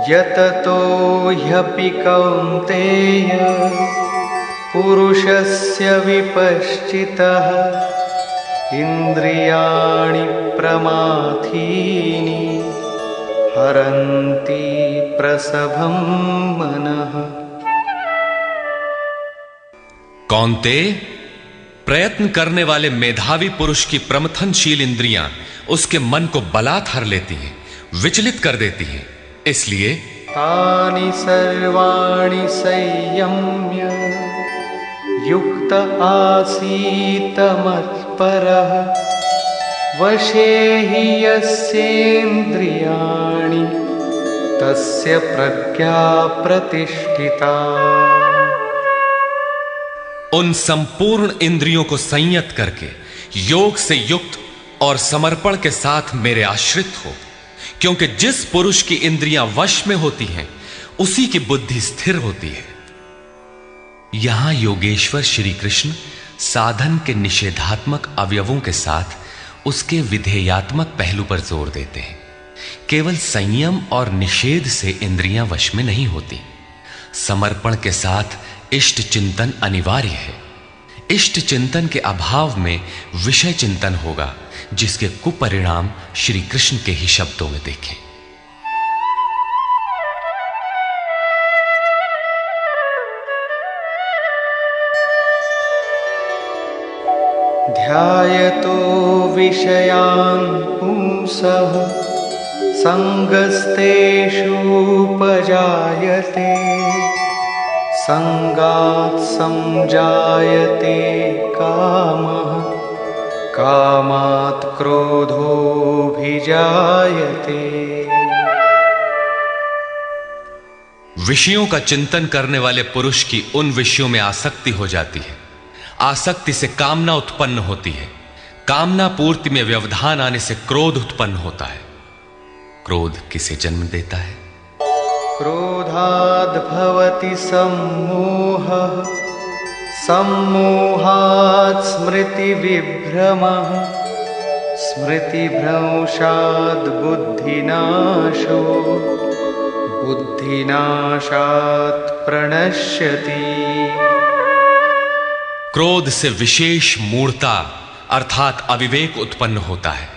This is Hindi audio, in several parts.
यततो ह्यपि कौन्तेय पुरुषस्य विपश्चितः इन्द्रियाणि प्रमाथीनि हरन्ति प्रसभं मनः। कौन्तेय, प्रयत्न करने वाले मेधावी पुरुष की प्रमथनशील इंद्रियां उसके मन को बलात् हर लेती हैं, विचलित कर देती हैं। इसलिए तानि सर्वाणि संयम्य युक्त आसीत मत्परः वशे हि यस्येन्द्रियाणि तस्य प्रज्ञा प्रतिष्ठिता। उन संपूर्ण इंद्रियों को संयत करके योग से युक्त और समर्पण के साथ मेरे आश्रित हो, क्योंकि जिस पुरुष की इंद्रियां वश में होती हैं उसी की बुद्धि स्थिर होती है। यहां योगेश्वर श्री कृष्ण साधन के निषेधात्मक अवयवों के साथ उसके विधेयात्मक पहलू पर जोर देते हैं। केवल संयम और निषेध से इंद्रियां वश में नहीं होती। समर्पण के साथ इष्ट चिंतन अनिवार्य है। इष्ट चिंतन के अभाव में विषय चिंतन होगा, जिसके कुपरिणाम श्री कृष्ण के ही शब्दों में देखें। ध्यायतो विषयान् पुंसः संगस्तेषुपजायते संगात् संजायते कामः कामात् क्रोधोऽभिजायते। विषयों का चिंतन करने वाले पुरुष की उन विषयों में आसक्ति हो जाती है। आसक्ति से कामना उत्पन्न होती है। कामना पूर्ति में व्यवधान आने से क्रोध उत्पन्न होता है। क्रोध किसे जन्म देता है? क्रोधाद् भवति सम्मोहः सम्मोहात् स्मृतिविभ्रमः स्मृतिभ्रंशात् बुद्धिनाशो बुद्धिनाशात् प्रणश्यति। क्रोध से विशेष मूढ़ता अर्थात अविवेक उत्पन्न होता है।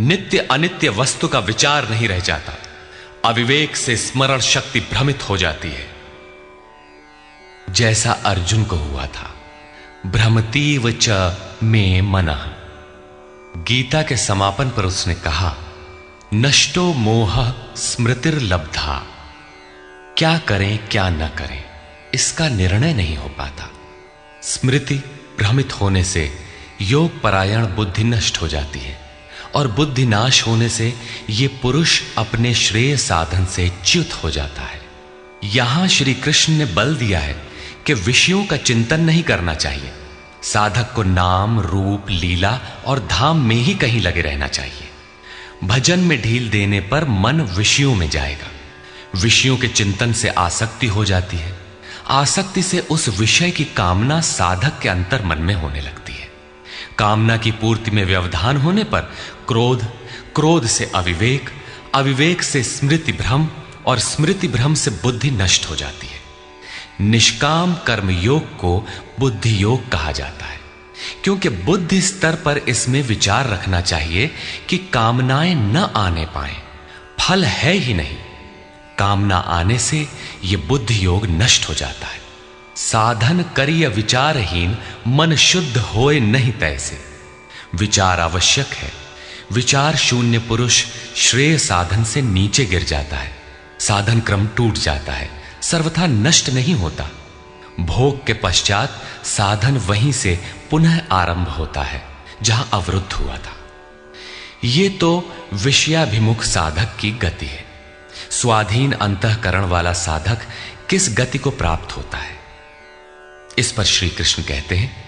नित्य अनित्य वस्तु का विचार नहीं रह जाता। अविवेक से स्मरण शक्ति भ्रमित हो जाती है, जैसा अर्जुन को हुआ था। भ्रमतीव च मे मनः। गीता के समापन पर उसने कहा, नष्टो मोह स्मृतिर्लब्धा। क्या करें क्या न करें इसका निर्णय नहीं हो पाता। स्मृति भ्रमित होने से योग परायण बुद्धि नष्ट हो जाती है, और बुद्धि नाश होने से यह पुरुष अपने श्रेय साधन से च्युत हो जाता है। यहां श्री कृष्ण ने बल दिया है कि विषयों का चिंतन नहीं करना चाहिए। साधक को नाम रूप लीला और धाम में ही कहीं लगे रहना चाहिए। भजन में ढील देने पर मन विषयों में जाएगा। विषयों के चिंतन से आसक्ति हो जाती है। आसक्ति से उस विषय की कामना साधक के अंतर मन में होने लगती है। कामना की पूर्ति में व्यवधान होने पर क्रोध, क्रोध से अविवेक, अविवेक से स्मृति भ्रम और स्मृति भ्रम से बुद्धि नष्ट हो जाती है। निष्काम कर्म योग को बुद्धि योग कहा जाता है, क्योंकि बुद्धि स्तर पर इसमें विचार रखना चाहिए कि कामनाएं न आने पाए। फल है ही नहीं। कामना आने से यह बुद्धि योग नष्ट हो जाता है। साधन करिय विचारहीन मन शुद्ध होए नहीं तैसे। विचार आवश्यक है। विचार शून्य पुरुष श्रेय साधन से नीचे गिर जाता है। साधन क्रम टूट जाता है, सर्वथा नष्ट नहीं होता। भोग के पश्चात साधन वहीं से पुनः आरंभ होता है जहां अवरुद्ध हुआ था। यह तो विषयाभिमुख साधक की गति है। स्वाधीन अंतःकरण वाला साधक किस गति को प्राप्त होता है? इस पर श्री कृष्ण कहते हैं,